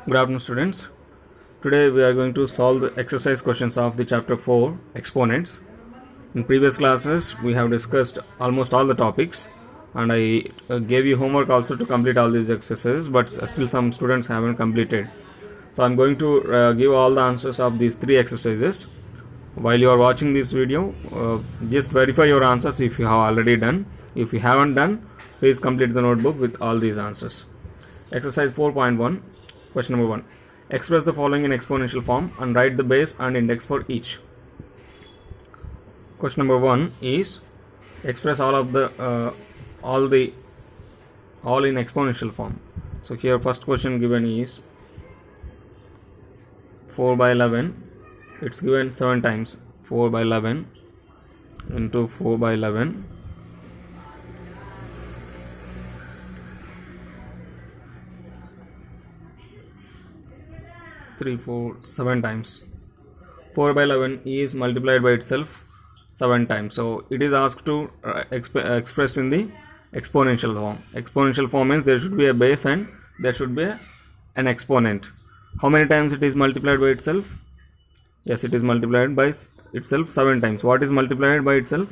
Good afternoon, students. Today we are going to solve the exercise questions of the chapter 4 exponents. In previous classes we have discussed almost all the topics, and I gave you homework also to complete all these exercises, but still some students haven't completed. So I'm going to give all the answers of these three exercises. While you are watching this video, just verify your answers if you have already done. If you haven't done, please complete the notebook with all these answers. Exercise 4.1. Question number 1. Express the following in exponential form and write the base and index for each. Question number 1 is express all in exponential form. So here first question given is 4 by 11. It's given 7 times. 4 by 11 into 4 by 11 3, 4, 7 times. 4 by 11 is multiplied by itself 7 times. So it is asked to express in the exponential form. Exponential form means there should be a base and there should be an exponent. How many times it is multiplied by itself? Yes, it is multiplied by itself 7 times. What is multiplied by itself?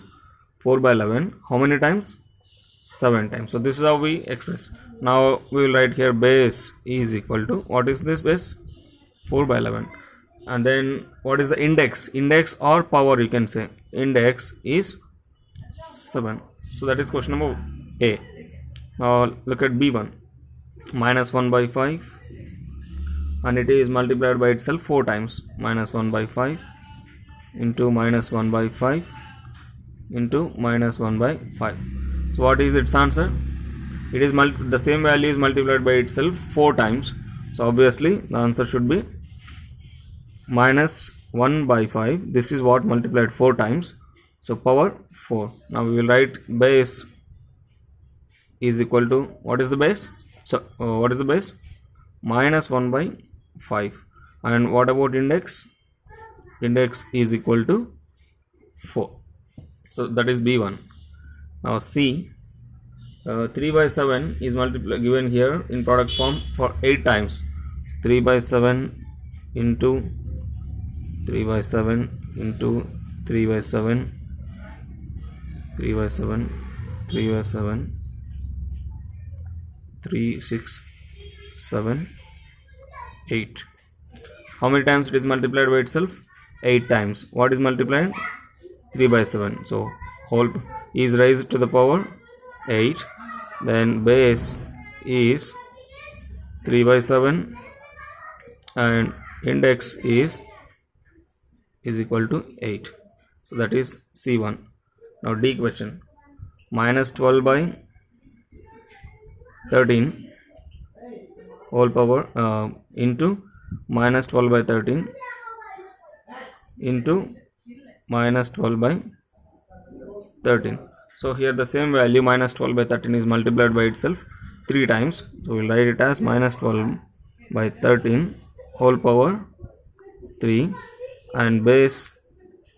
4 by 11. How many times? 7 times. So this is how we express. Now we will write here base is equal to, what is this base? 4 by 11. And then what is the index? Index or power, you can say. Index is 7. So that is question number A. Now look at B1. Minus 1 by 5. And it is multiplied by itself 4 times. Minus 1 by 5 into minus 1 by 5 into minus 1 by 5. So what is its answer? It is the same value is multiplied by itself 4 times. So obviously the answer should be minus 1 by 5. This is what multiplied 4 times. So power 4. Now we will write base is equal to, what is the base? So what is the base? Minus 1 by 5. And what about index? Index is equal to 4. So that is B1. Now C. 3 by 7 is given here in product form for 8 times. 3 by 7 into 3 by 7 into 3 by 7, 3 by 7, 3 by 7, 3, 6, 7, 8. How many times it is multiplied by itself? 8 times. What is multiplied? 3 by 7. So whole is raised to the power 8. Then base is 3 by 7 and index is equal to 8. So that is C1. Now D question. Minus 12 by 13 whole power into minus 12 by 13 into minus 12 by 13. So here the same value minus 12 by 13 is multiplied by itself 3 times. So we will write it as minus 12 by 13 whole power 3, and base,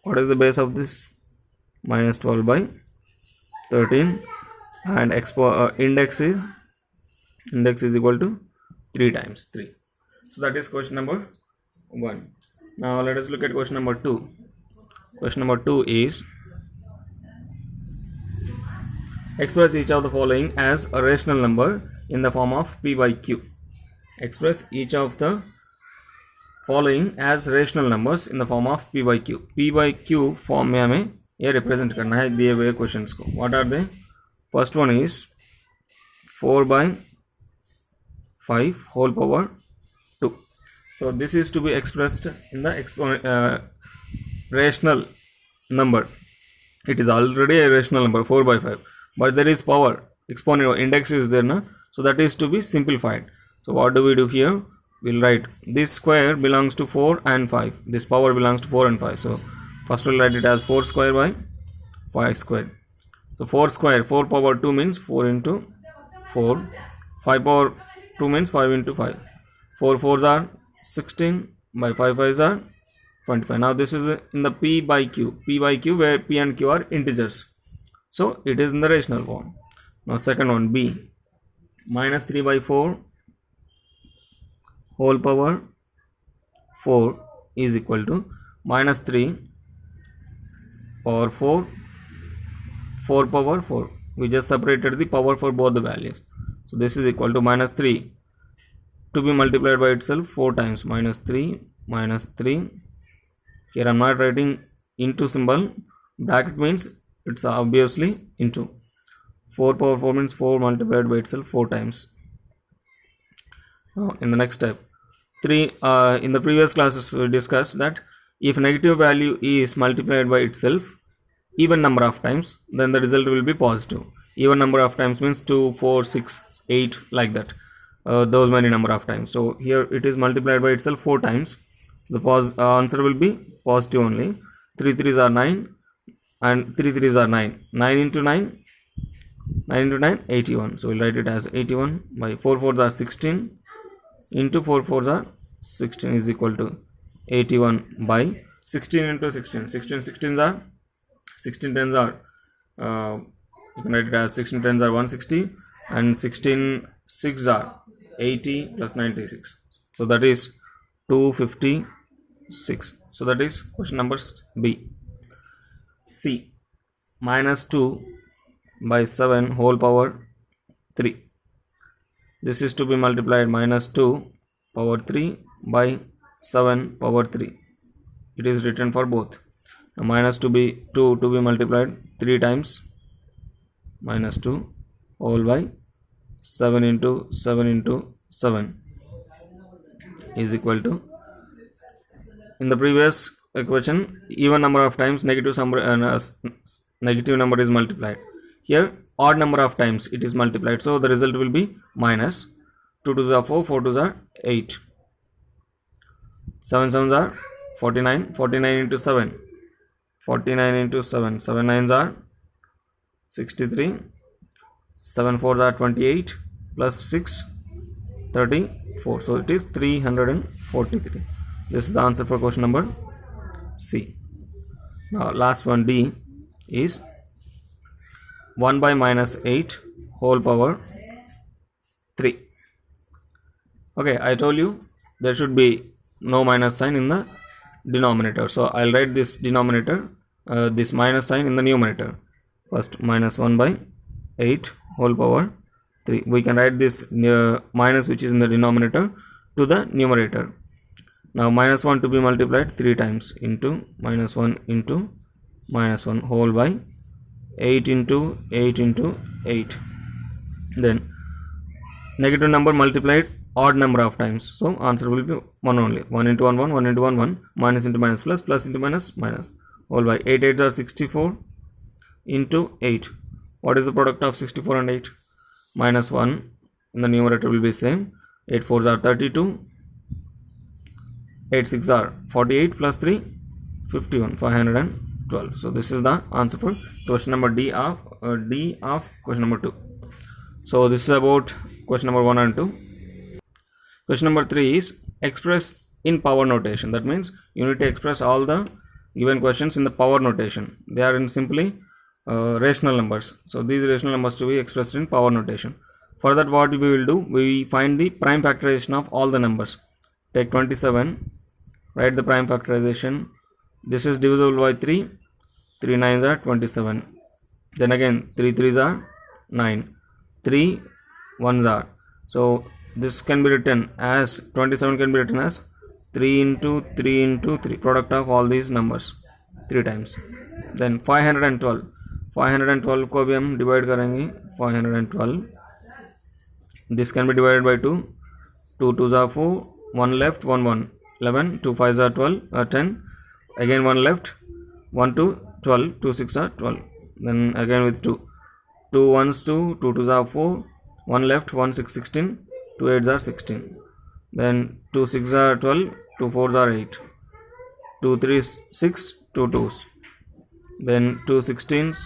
what is the base of this? Minus 12 by 13, and index is equal to 3 times 3. So that is question number 1. Now let us look at question number 2. Question number 2 is express each of the following as a rational number in the form of P by Q. Express each of the following as rational numbers in the form of P by Q. P by Q form में हमें ये represent करना है दिए हुए questions को. What are they? First one is 4 by 5 whole power 2. So this is to be expressed in the rational number. It is already a rational number 4 by 5, but there is power, exponent, index is there na? So that is to be simplified. So what do we do here? We'll write this square belongs to 4 and 5. This power belongs to 4 and 5. So first we'll write it as 4 square by 5 square. So 4 square, 4 power 2 means 4 into 4. 5 power 2 means 5 into 5. 4 4s are 16 by 5 5s are 25. Now this is in the P by Q. P by Q, where P and Q are integers. So it is in the rational form. Now second one, B. Minus 3 by 4 whole power 4 is equal to minus 3 power 4 4 power 4. We just separated the power for both the values. So this is equal to minus 3 to be multiplied by itself 4 times. Minus 3 minus 3. Here I am not writing into symbol. Bracket means it's obviously into. 4 power 4 means 4 multiplied by itself 4 times. Now in the next step, 3 in the previous classes we discussed that if negative value is multiplied by itself even number of times, then the result will be positive. Even number of times means 2, 4, 6, 8, like that. Those many number of times. So here it is multiplied by itself 4 times. The answer will be positive only. 3 3s are 9 and 3 3s are 9. 9 into 9, 9 into 9, 81. So we'll write it as 81 by 4 4s are 16 into 4 4s are 16 is equal to 81 by 16 into 16. 16 16s are 16 tens are you can write it as 16 tens are 160 and 16 6 are 80 plus 96. So that is 256. So that is question number B. C, minus 2 by 7 whole power 3. This is to be multiplied minus 2 power 3 by 7 power 3. It is written for both. Minus 2 to be multiplied 3 times. Minus 2 whole by 7 into 7 into 7 is equal to, in the previous equation, even number of times negative number is multiplied. Here odd number of times it is multiplied, so the result will be minus 2 2s are 4, 4 2s are 8, 7 7s are 49, 49 into 7, 49 into 7, 7 9s are 63, 7 4s are 28 plus 6 34. So it is 343. This is the answer for question number C. Now last one, D, is 1 by minus 8 whole power 3. Okay, I told you there should be no minus sign in the denominator, so I'll write this denominator, this minus sign in the numerator. First, minus 1 by 8 whole power 3. We can write this minus which is in the denominator to the numerator. Now minus 1 to be multiplied 3 times into minus 1 into minus 1 whole by 8 into 8 into 8. Then negative number multiplied odd number of times, so answer will be 1 only. 1 into 1 1, 1 into 1 1, minus into minus plus, plus into minus minus, whole by 8 8s are 64 into 8. What is the product of 64 and 8? Minus 1 in the numerator will be same. 8 4s are 32, 8 6 are 48 plus 3 51, 512. So this is the answer for question number D of question number 2. So this is about question number 1 and 2. Question number 3 is express in power notation. That means you need to express all the given questions in the power notation. They are in simply rational numbers. So these rational numbers to be expressed in power notation. For that, what we will do, we find the prime factorization of all the numbers. Take 27, write the prime factorization. This is divisible by 3, 3 9s are 27. Then again 3 3s are 9, 3 1s are. So this can be written as 27 can be written as 3 into 3 into 3, product of all these numbers 3 times. Then 512, 512 को भी हम divide करेंगे. 512, this can be divided by 2, 2 2s are 4, 1 left, 1 1, 11, 2 5s are 12, 10, again 1 left, 1 2, 12, 2 6 are 12, then again with 2, 2 1s 2, 2 2s are 4, 1 left, 1 6 16, 2 8s are 16, then 2 6s are 12, 2 4s are 8, 2 3s 6, 2 2s, then 2 16s,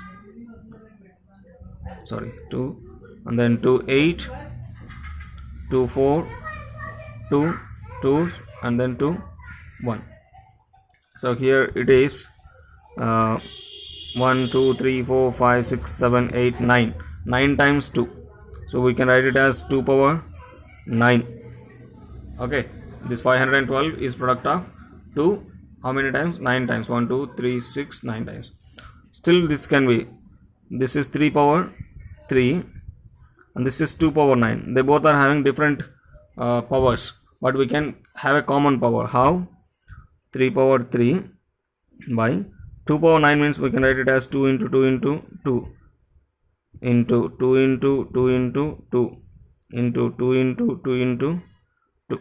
sorry 2, and then 2 8, 2 4, 2 2s, and then 2 1. So here it is 1 2 3 4 5 6 7 8 9, 9 times 2, so we can write it as 2 power 9. Okay, This 512 is product of 2 how many times? 9 times. 1 2 3 6 9 times. Still this can be, this is 3 power 3 and this is 2 power 9. They both are having different powers, but we can have a common power. How? 3 power 3 by 2 power 9 means we can write it as 2 into 2 into 2 into 2 into 2 into 2 into 2 into 2 into 2.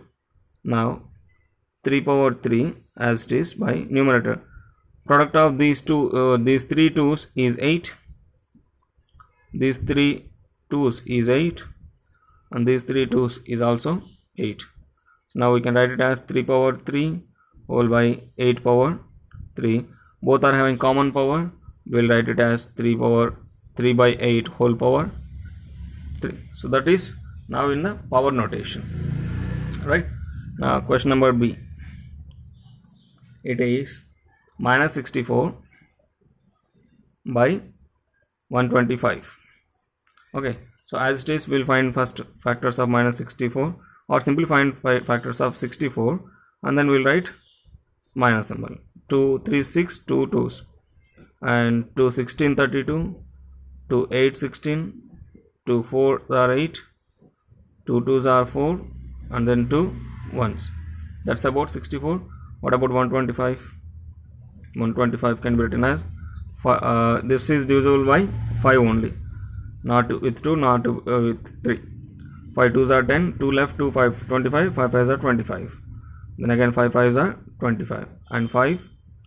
Now 3 power 3 as it is by numerator. Product of these these 3 2's is 8. These 3 2's is 8 and these 3 2's is also 8. So now we can write it as 3 power 3 whole by 8 power 3. Both are having common power. We'll write it as 3 power 3 by 8 whole power 3. So that is now in the power notation, right? Now question number B. It is minus 64 by 125. Okay, so as it is, we'll find first factors of minus 64, or simply find factors of 64 and then we'll write minus symbol. 2 3 6 2 2's and 2 16 32, 2 8 16, 2 4 are 8, 2 2's are 4 and then 2 1's. That's about 64. What about 125? 125 can be written as this is divisible by 5 only, not with 2, not with 3. 5 2's are 10, 2 left, 2 5 25, 5 5's are 25, then again 5 5's are 25 and 5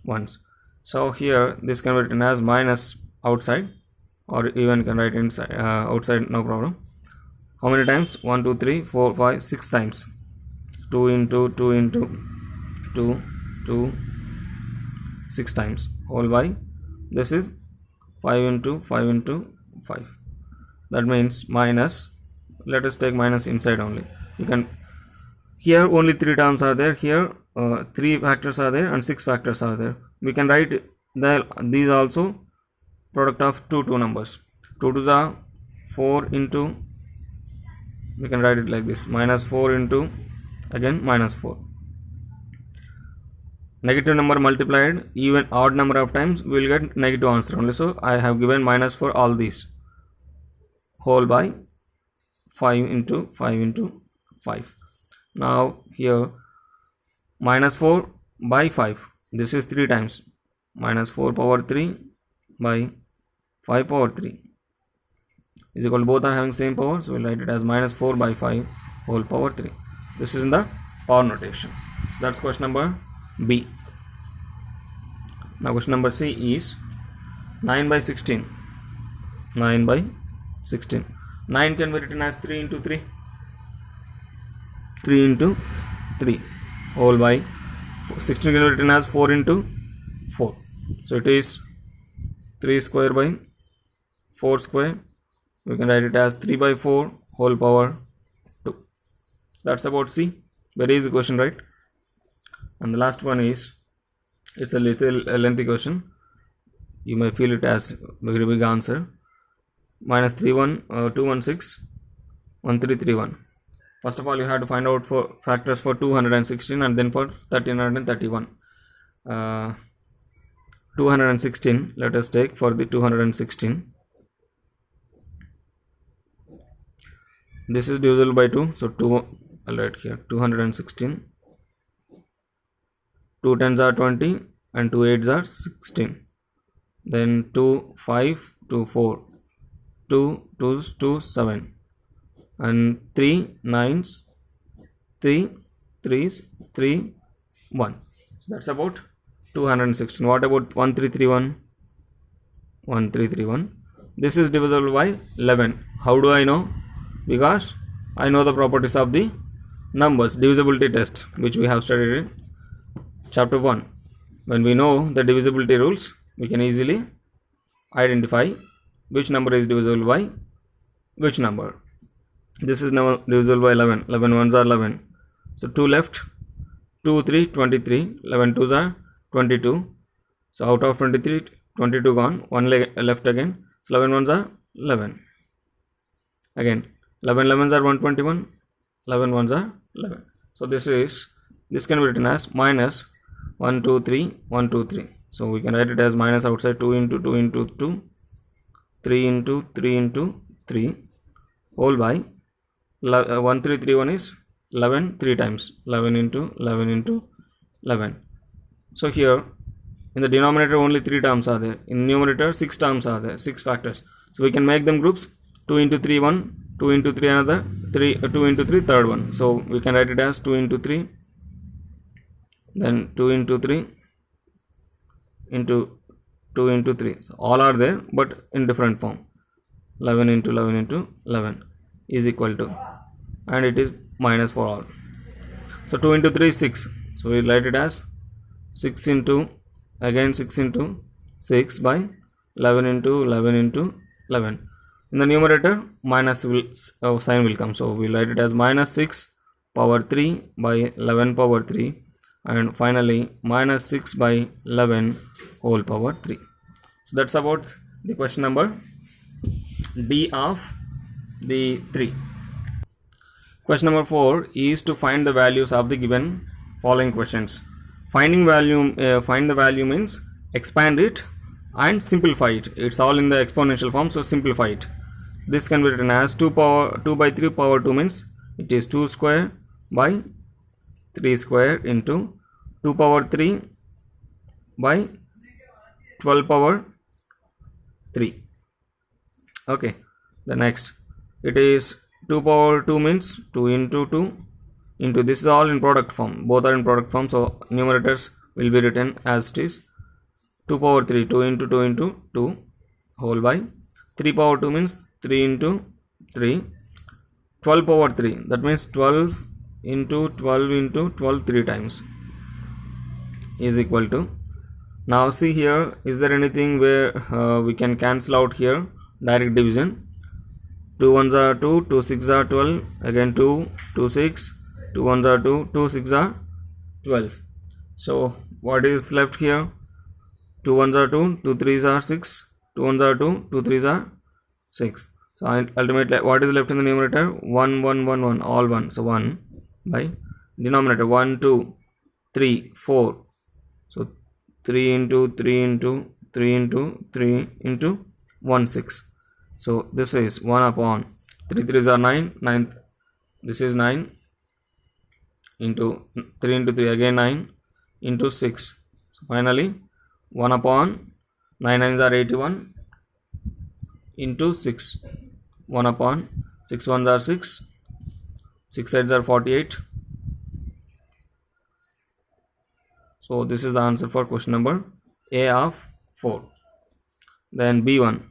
1's. So here this can be written as minus outside, or even can write inside outside, no problem. How many times? 1 2 3 4 5 6 times. 2 into 2 into 2 2 6 times whole by, this is 5 into 5 into 5. That means minus, let us take minus inside only. You can, here only 3 terms are there, here 3 factors are there and 6 factors are there. We can write these also product of two numbers. 2 2's are 4 into, we can write it like this, minus 4 into again minus 4. Negative number multiplied even odd number of times, we will get negative answer only. So I have given minus for all these whole by 5 into 5 into 5. Now here minus 4 by 5, this is 3 times, minus 4 power 3 by 5 power 3 is equal to, both are having same power, so we'll write it as minus 4 by 5 whole power 3. This is in the power notation. So that's question number B. Now question number C is 9 by 16. 9 by 16. 9 can be written as 3 into 3. 3 into 3 whole by 16 can be written as 4 into 4. So it is 3 square by 4 square. We can write it as 3 by 4 whole power 2. That's about C. Very easy question, right? And the last one is, it's a little lengthy question. You may feel it as very big answer. Minus 216 1331. First of all, you have to find out for factors for 216 and then for 1331. 216, let us take for the 216. This is divisible by 2, so 2, I'll write here 216. 2 10s are 20 and 2 8s are 16. Then 2 5 2 4, 2 2s 2 7 and 3 9s, 3 3s 3 1. So that's about 216. What about 1331? 1331. This is divisible by 11. How do I know? Because I know the properties of the numbers, divisibility test, which we have studied in chapter 1. When we know the divisibility rules, we can easily identify which number is divisible by which number. This is now divisible by 11. 11 ones are 11. So 2 left, 2 3 23, 11 2s are 22. So out of 23, 22 gone, 1 left again. So 11 ones are 11. Again 11 11s are 121, 11 ones are 11. So this is this can be written as minus 1 2 3 1 2 3. So we can write it as minus outside 2 into 2 into 2 3 into 3 into 3 whole by 1331 is 11 3 times 11 into 11 into 11. So here in the denominator only 3 terms are there, in numerator 6 terms are there, 6 factors. So we can make them groups. 2 into 3 1, 2 into 3 another, 2 into 3 third one. So we can write it as 2 into 3, then 2 into 3 into 2 into 3. So all are there but in different form. 11 into 11 into 11 is equal to, and it is minus for all. So 2 into 3 is 6. So we write it as 6 into again 6 into 6 by 11 into 11 into 11. In the numerator minus sign will come, so we write it as minus 6 power 3 by 11 power 3, and finally minus 6 by 11 whole power 3. So that's about the question number D of the 3. Question number 4 is to find the values of the given following questions. Find the value means expand it and simplify it. It's all in the exponential form, so simplify it. This can be written as 2 by 3 power 2 means it is 2 square by 3 square into 2 power 3 by 12 power 3. Okay, the next it is 2 power 2 means 2 into 2 into, this is all in product form, both are in product form, so numerators will be written as it is 2 power 3, 2 into 2 into 2 whole by 3 power 2 means 3 into 3, 12 power 3, that means 12 into 12 into 12 3 times is equal to. Now see here, is there anything where we can cancel out here? Direct division. 2 1s are 2, 2 6 are 12, again 2, 2 6, 2 1s are 2, 2 6 are 12. So what is left here? 2 1s are 2, 2 3s are 6, 2 1s are 2, 2 3s are 6. So ultimately what is left in the numerator? 1 1 1 1, all 1. So 1 by denominator 1 2 3 4. So 3 into 3 into 3 into 3 into 1 6. So this is 1 upon 3 3s are 9, 9, this is 9 into 3 into 3 again 9 into 6. So finally 1 upon 9 9s are 81 into 6. 1 upon 6 1s are 6, 6 8s are 48. So this is the answer for question number A of 4. Then B1.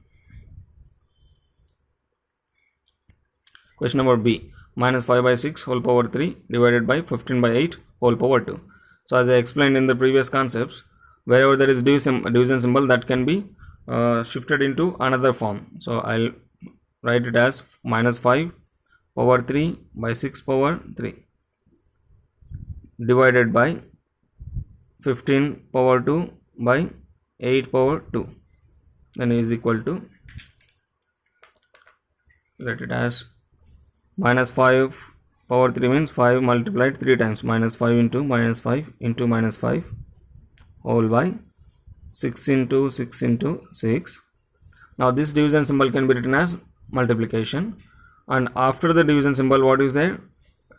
Question number B. Minus 5 by 6 whole power 3 divided by 15 by 8 whole power 2. So as I explained in the previous concepts, wherever there is division symbol, that can be shifted into another form. So I'll write it as minus 5 power 3 by 6 power 3 divided by 15 power 2 by 8 power 2, then is equal to, let it as minus 5 power 3 means 5 multiplied 3 times, minus 5 into minus 5 into minus 5 whole by 6 into 6 into 6. Now this division symbol can be written as multiplication, and after the division symbol what is there?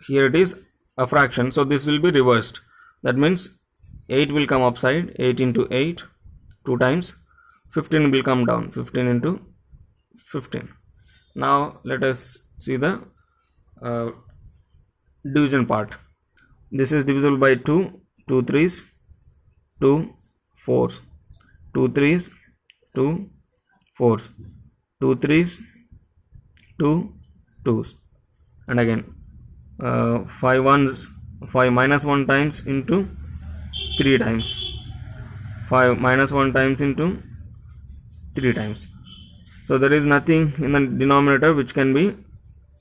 Here it is a fraction, so this will be reversed. That means 8 will come upside, 8 into 8 2 times, 15 will come down, 15 into 15. Now let us see the division part. This is divisible by 2, 2 3s, 2 4s, 2 3s, 2 4s, 2 3s, 2 2s, and again 5 1s, 5 minus 1 times into 3 times, 5 minus 1 times into 3 times. So there is nothing in the denominator which can be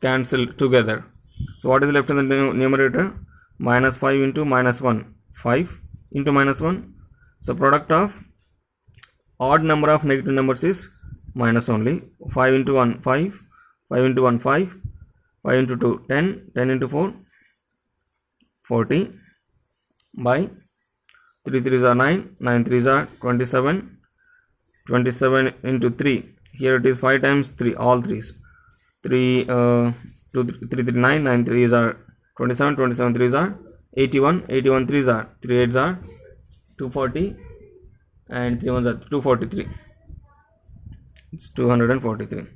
cancelled together. So what is left in the numerator? Minus 5 into minus 1, 5 into minus 1. So product of odd number of negative numbers is minus only. 5 into 1 5, 5 into 1 5, 5 into 2 10, 10 into 4 40, by 3 3s are 9, 9 3s are 27, 27 into 3. Here it is 5 times 3, all 3s. 3, 2, 3, 3, 9, 9 3s are 27, 27 3s are 81, 81 3s are 3 8s are 240, and 3 1s are 243. It's 243.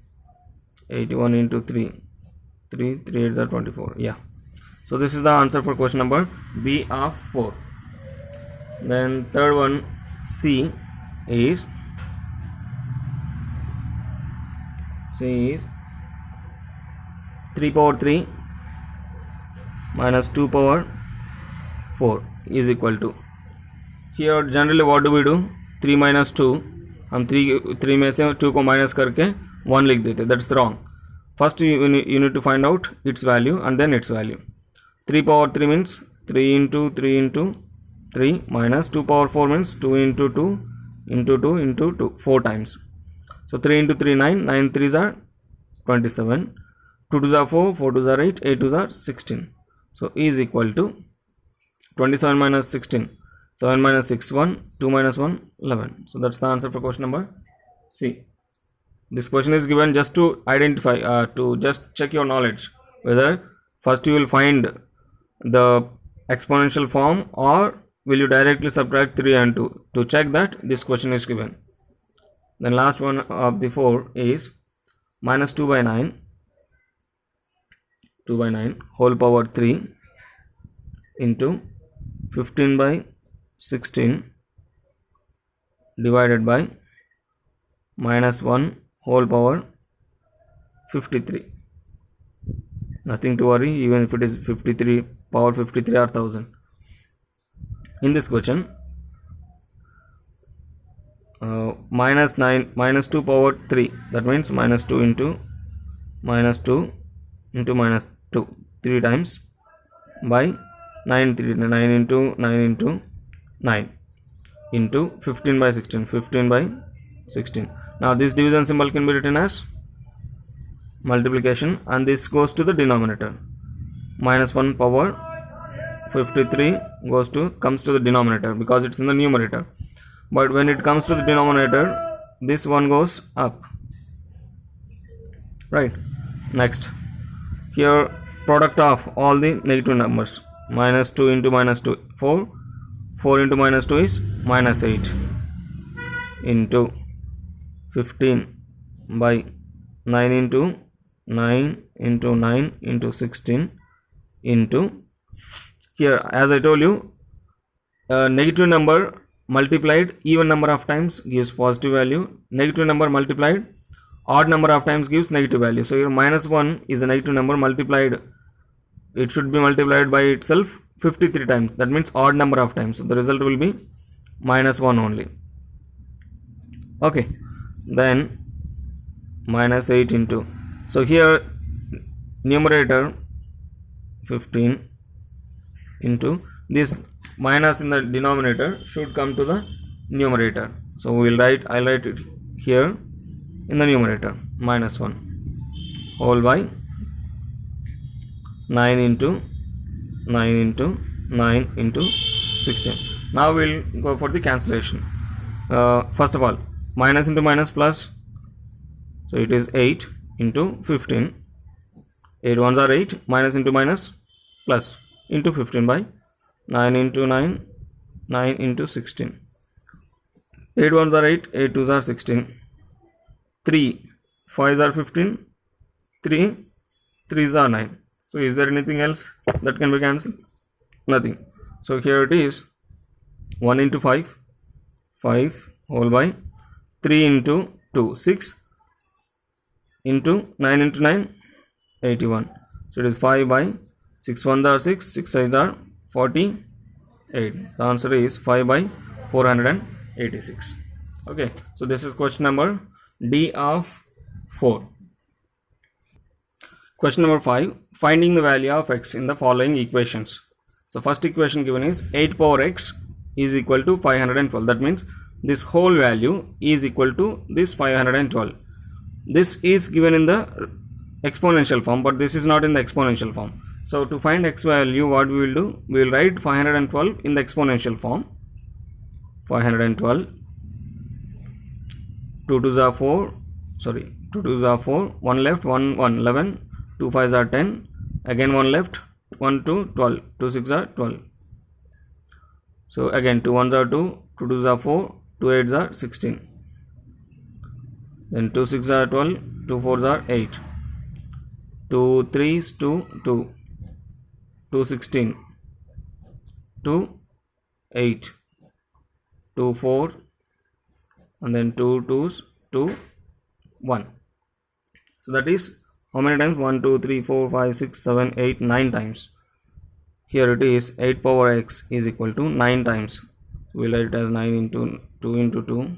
81 into 3, 3 8s are 24. Yeah. So this is the answer for question number B of 4. Then third one, C is 3 power 3 minus 2 power 4 is equal to, here generally what do we do, 3 minus 2, हम 3 में से 2 को minus करके 1 लिख देते, that's wrong. First you need to find out its value and then its value. 3 power 3 means 3 into 3 into 3 minus 2 power 4 means 2 into 2 into 2 into 2, 4 times. So 3 into 3 9, 9 3s are 27, 2 2s are 4, 4 2s are 8, 8 2s are 16. So is equal to 27 minus 16, 7 minus 6 1, 2 minus 1 11. So that's the answer for question number C. This question is given just to identify, to just check your knowledge, whether first you will find the exponential form or will you directly subtract 3 and 2. To check that, this question is given. Then last one of the 4 is minus 2 by 9 whole power 3 into 15 by 16 divided by minus 1 whole power 53. Nothing to worry, even if it is 53 power 53 or 1000. In this question, minus 9 minus 2 power 3, that means minus 2 into minus 2 into minus 2 3 times by 9 3 9 into 9 into 9 into 15 by 16, 15 by 16. Now this division symbol can be written as multiplication, and this goes to the denominator. Minus 1 power 53 comes to the denominator because it's in the numerator. But when it comes to the denominator, this one goes up. Right. Next, here product of all the negative numbers. Minus 2 into minus 2, 4. 4 into minus 2 is minus 8 into 15 by 9 into 9 into 9 into 16 into, here as I told you, a negative number multiplied even number of times gives positive value, negative number multiplied odd number of times gives negative value. So here minus 1 is a negative number multiplied, it should be multiplied by itself 53 times, that means odd number of times, so the result will be minus 1 only. Okay, then minus 8 into, so here numerator 15 into this minus in the denominator should come to the numerator, so I'll write it here in the numerator, minus 1 whole by 9 into 9 into 9 into 16. Now we'll go for the cancellation. First of all, minus into minus plus, so it is 8 into 15, 8 ones are 8, minus into minus plus into 15 by 9 into 9, 9 into 16, 8 ones are 8, 8 twos are 16, 3 5s are 15, 3 3s are 9. So is there anything else that can be cancelled? Nothing. So here it is 1 into 5, 5 whole by 3 into 2, 6 into 9 into 9, 81. So it is 5 by 6 1s are 6, 6 sides are 48. The answer is 5 by 486. Okay, so this is question number D of 4. Question number 5, finding the value of x in the following equations. So first equation given is 8 power x is equal to 512. That means this whole value is equal to this 512. This is given in the exponential form, but this is not in the exponential form. So to find x value, what we will do, we will write 512 in the exponential form. 512, 2 2s are 4, 2 2s are 4, 1 left, 1 1, 11, 2 5s are 10, again 1 left, 1 2, 12, 2 6 are 12. So again 2 1s are 2, 2 2s are 4, 2 8s are 16. Then 2 6 are 12, 2 4s are 8, 2 3s 2 2, 2 16, 2 8, 2 4, and then 2 2s 2 1. So that is how many times? 1 2 3 4 5 6 7 8 9 times. Here it is 8 power x is equal to 9 times. We'll write it as 9 into 2 into 2.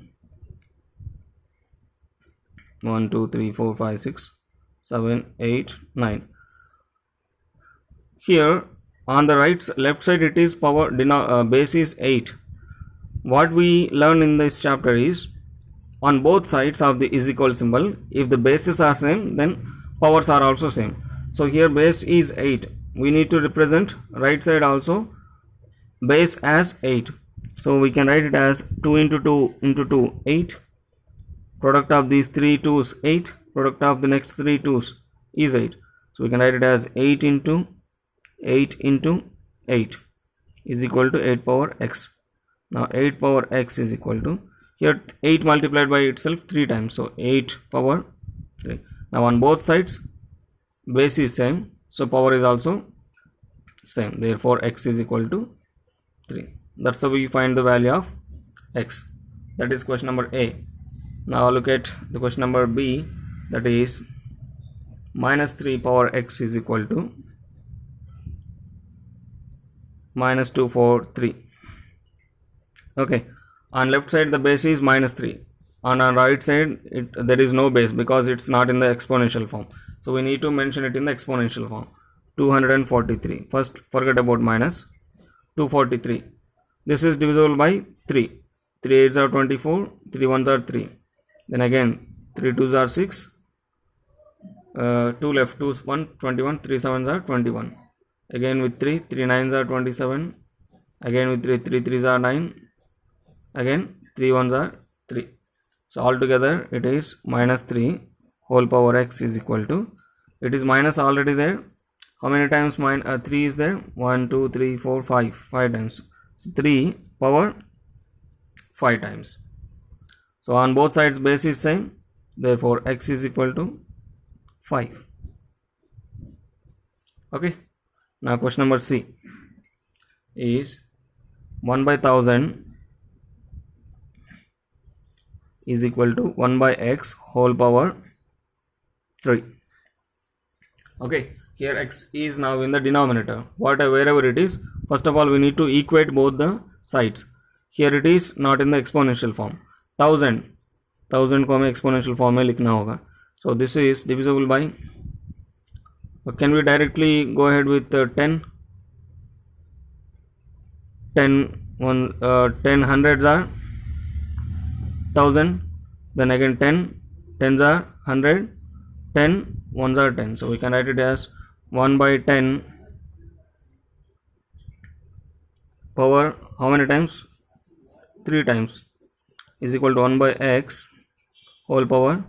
1 2 3 4 5 6 7 8 9. Here on the left side it is power base is 8. What we learn in this chapter is, on both sides of the is equal symbol, if the bases are same, then powers are also same. So here base is 8. We need to represent right side also base as 8. So we can write it as 2 into 2 into 2, 8. Product of these 3 2's 8. Product of the next 3 2's is 8. So we can write it as 8 into 8 into 8 is equal to 8 power x. Now 8 power x is equal to, here 8 multiplied by itself 3 times, so 8 power 3. Now on both sides base is same, so power is also same, therefore x is equal to 3. That's how we find the value of x. That is question number A. Now look at the question number B, that is minus 3 power x is equal to minus 2 4 3. Okay, on left side the base is minus 3. On our right side there is no base because it's not in the exponential form. So we need to mention it in the exponential form. 243. First forget about minus. 243. This is divisible by 3. 3 8s are 24. 3 1s are 3. Then again 3 2s are 6. 2 left, 2 1, 21. 3 7s are 21. Again with 3 9s are 27. Again with 3 3s are 9. Again 3 1s are 3. So altogether it is minus 3 whole power x is equal to, it is minus already there. How many times 3 is there? 1 2 3 4 5 times. So 3 power 5 times. So on both sides base is same, therefore x is equal to 5. Okay. Now question number C is 1 by 1000 is equal to 1 by x whole power 3. Okay, here x is now in the denominator. Wherever it is, first of all we need to equate both the sides. Here it is not in the exponential form. 1000 को हमें exponential form में लिखना होगा. So this is divisible by, can we directly go ahead with 10? 10 hundreds are 1000, then again 10 tens are 100, 10 ones are 10. So we can write it as 1 by 10 power how many times? 3 times is equal to 1 by x whole power.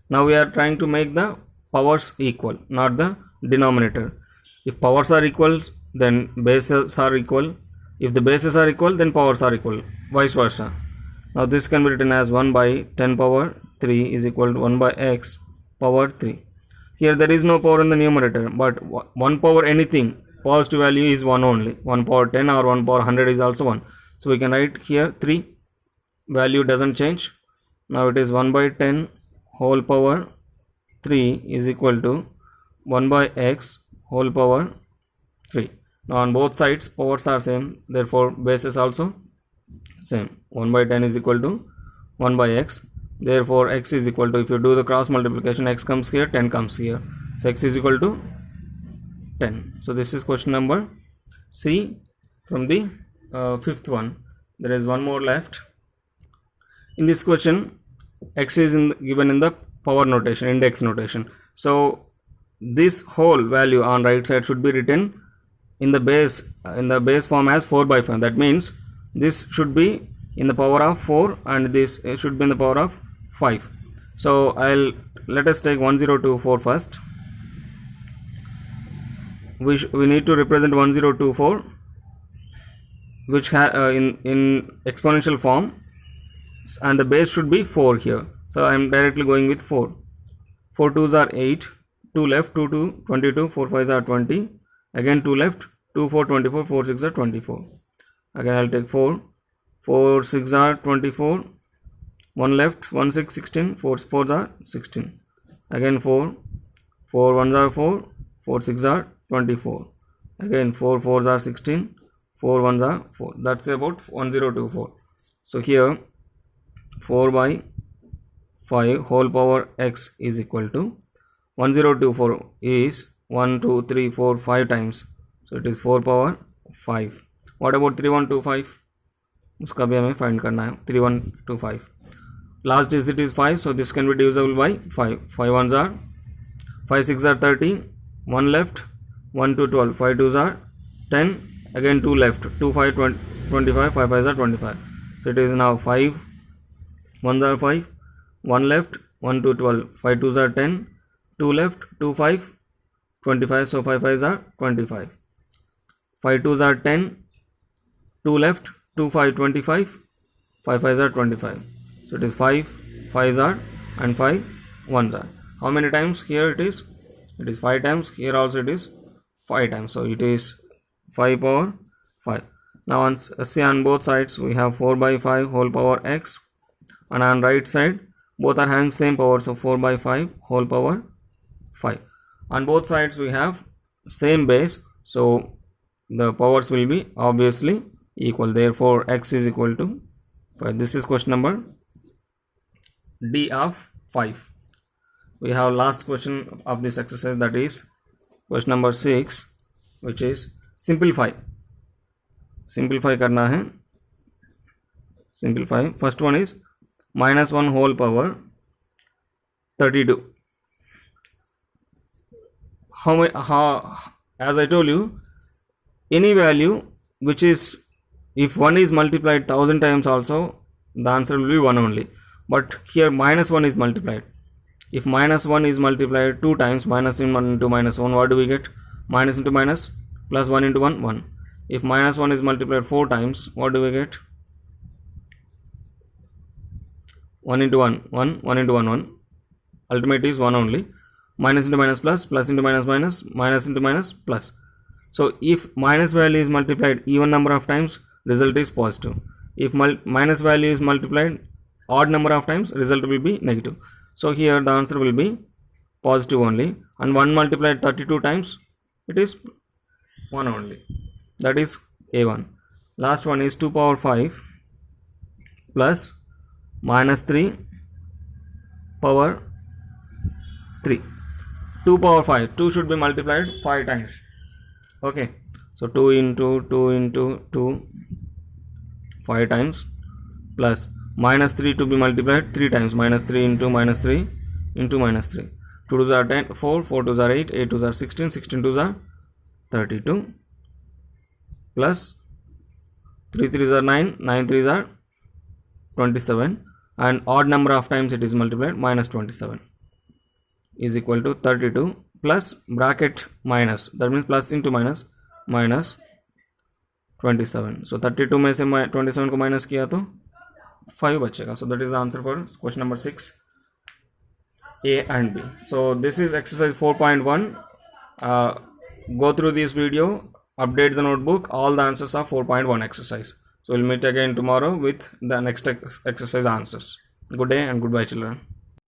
Now we are trying to make the powers equal, not the denominator. If powers are equal, then bases are equal. If the bases are equal, then powers are equal, vice versa. Now this can be written as 1 by 10 power 3 is equal to 1 by x power 3. Here there is no power in the numerator, but 1 power anything, positive value is 1 only. 1 power 10 or 1 power 100 is also 1. So we can write here 3, value doesn't change. Now it is 1 by 10 whole power 3 is equal to 1 by x whole power 3. Now on both sides powers are same, therefore bases also same. 1 by 10 is equal to 1 by x, therefore x is equal to, if you do the cross multiplication, x comes here, 10 comes here, so x is equal to 10. So this is question number C from the fifth one. There is one more left. In this question x is given in the power notation, index notation. So this whole value on right side should be written in the base form as 4 by 5. That means this should be in the power of 4 and this should be in the power of 5. So let us take 1024 first. We need to represent 1024 which in exponential form, and the base should be 4 here. So I am directly going with 4. 4 2s are 8, 2 left, 2 2 22, 4 5s are 20, again 2 left, 2 4 24, 4 6 are 24. Again I will take 4, 4 6 are 24, 1 left, 1 6 16, 4 4s are 16, again 4, 4 1s are 4, 4 6 are 24, again 4 4s are 16, 4 1s are 4. That's about 1024. So here 4 by 5 whole power x is equal to 1024 is 1 2 3 4 5 times, so it is 4 power 5. What about 3125? उसका भी हमें find करना है. 3125 last digit is 5, so this can be divisible by 5. 5 1s are 5 6 are 30, 1 left, 1 2 12, 5 2s are 10, again 2 left, 2 5 25, 5 5s are 25. So it is now 5 1s are 5, 1 left, 1 2 12, 5 2s are 10, 2 left, 2 5 25, so 5 5s are 25, 5 2s are 10, 2 left, 2 5 25, 5 5s are 25. So it is 5 5s are and 5 1s are. How many times? Here it is 5 times, here also it is 5 times, so it is 5 power 5. Now see on both sides we have 4 by 5 whole power x, and on right side both are having same power, so 4 by 5 whole power 5. On both sides we have same base, so the powers will be obviously equal, therefore x is equal to 5. This is question number D of 5. We have last question of this exercise, that is question number 6, which is simplify करना है. Simplify. First one is minus 1 whole power 32. As I told you, any value which is, if 1 is multiplied 1000 times also, the answer will be 1 only. But here minus 1 is multiplied. If minus 1 is multiplied 2 times, minus 1 into minus 1, what do we get? Minus into minus, plus 1 into 1, 1. If minus 1 is multiplied 4 times, what do we get? 1 into 1, 1, 1 into 1, 1. Ultimate is 1 only. Minus into minus plus, plus into minus minus, minus into minus plus. So if minus value is multiplied even number of times, result is positive. If minus value is multiplied odd number of times, result will be negative. So here the answer will be positive only, and 1 multiplied 32 times, it is 1 only. That is A1. Last one is 2 power 5 plus minus 3 power 3. 2 power 5, 2 should be multiplied 5 times. Okay, so 2 into 2 5 times, plus minus 3 to be multiplied 3 times, minus 3 into minus 3 into minus 3. 2 2s are 10, 4, 4 2s are 8, 8 2s are 16, 16 2s are 32, plus 3 3s are 9, 9 3s are 27, and odd number of times it is multiplied, minus 27 is equal to 32 plus bracket minus, that means plus into minus, minus 27. So 32 में से 27 को minus किया तो 5 बचेगा. So that is the answer for question number 6, A and B. So this is exercise 4.1. Go through this video, update the notebook, all the answers are 4.1 exercise. So we'll meet again tomorrow with the next exercise answers. Good day and goodbye children.